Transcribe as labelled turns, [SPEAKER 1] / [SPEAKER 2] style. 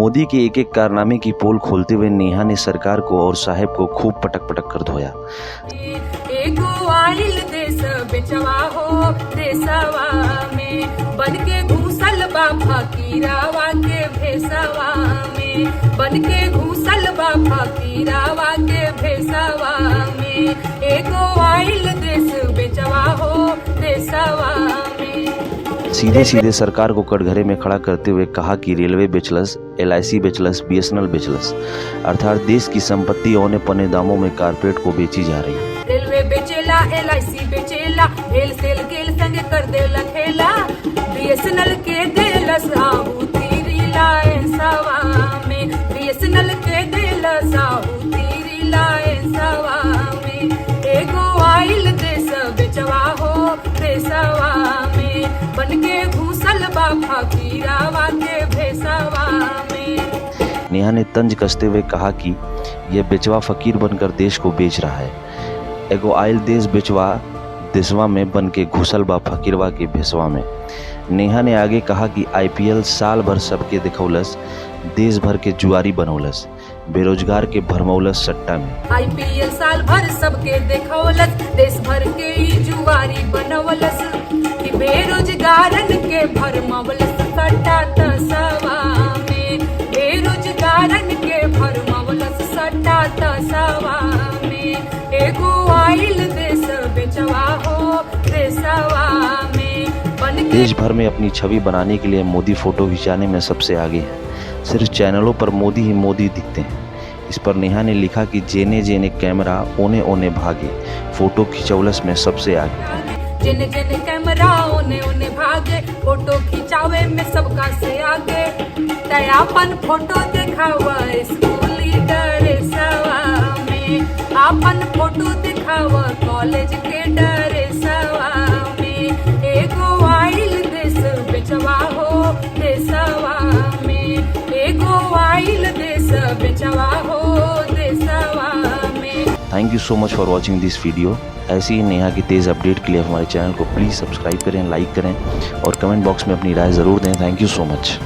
[SPEAKER 1] मोदी के एक एक कारनामे की पोल खोलते हुए नेहा ने सरकार को और साहेब को खूब पटक पटक कर धोया।
[SPEAKER 2] एगो आइल देश बेचवा हो देशवा में बनके घुसल बा फकीरावा के भेसवा में बनके घुसल बा फकीरावा के भेसवा में एगो आइल देश बेचवा हो देशवा में।
[SPEAKER 1] सीधे सीधे सरकार को कटघरे में खड़ा करते हुए कहा कि रेलवे बेचलस, LIC बेचलस, BSNL बेचलस, अर्थात देश की संपत्ति औने पौने दामों में कारपोरेट को बेची जा रही है।
[SPEAKER 2] रेलवे बेचेला, LIC बेचेला, हेल सेल गेल संग कर देला खेला, BSNL के देलस आहुति रिलायंसवा में, BSNL के देलस आहुति रिलायंसवा में। एगो आइल देश बेचवा हो देशवा में बनके घुसल बा फकीरावा के भेसवा में।
[SPEAKER 1] नेहा ने तंज कसते हुए कहा कि यह बेचवा फकीर बनकर देश को बेच रहा है। एगो आइल देश बेचवा देशवा में बन के घुसल बा फकीरवा के भेसवा में। नेहा ने आगे कहा कि IPL साल भर सबके दिखौलस, देश भर के जुआरी बनौलस, बेरोजगार के भरमौलस सट्टा में।
[SPEAKER 2] IPL साल भर सबके देखौलस, देश भर के ही जुआरी बनौलस, कि बेरोजगारन के भरमौलस सट्टा तसवा में, बेरोजगारन के भरमौलस सट्टा तसवा में। एगो आइल देश बेचवा हो देशवा में
[SPEAKER 1] देश भर में अपनी छवि बनाने के लिए मोदी फोटो खिंचाने में सबसे आगे है। सिर्फ चैनलों पर मोदी ही मोदी दिखते हैं। इस पर नेहा ने लिखा कि जेने जेने कैमरा ओने ओने भागे, फोटो खिंचौलस में सबसे आगे।
[SPEAKER 2] जेने जेने कैमरा ओने ओने भागे, फोटो खिंचावे में सबका से आगे। तयापन फोटो दिखावा स्कूली ड्रेसवा में, आपन फोटो दिखावा कॉलेज के ड्रेसवा में। एगो आइल देश बेचवा हो देशवा में, एगो आइल देश बेचवा हो देशवा में।
[SPEAKER 1] Thank you so much for watching this video. ऐसी ही नेहा की तेज़ अपडेट के लिए हमारे चैनल को प्लीज़ सब्सक्राइब करें, लाइक करें और कमेंट बॉक्स में अपनी राय ज़रूर दें। Thank you so much.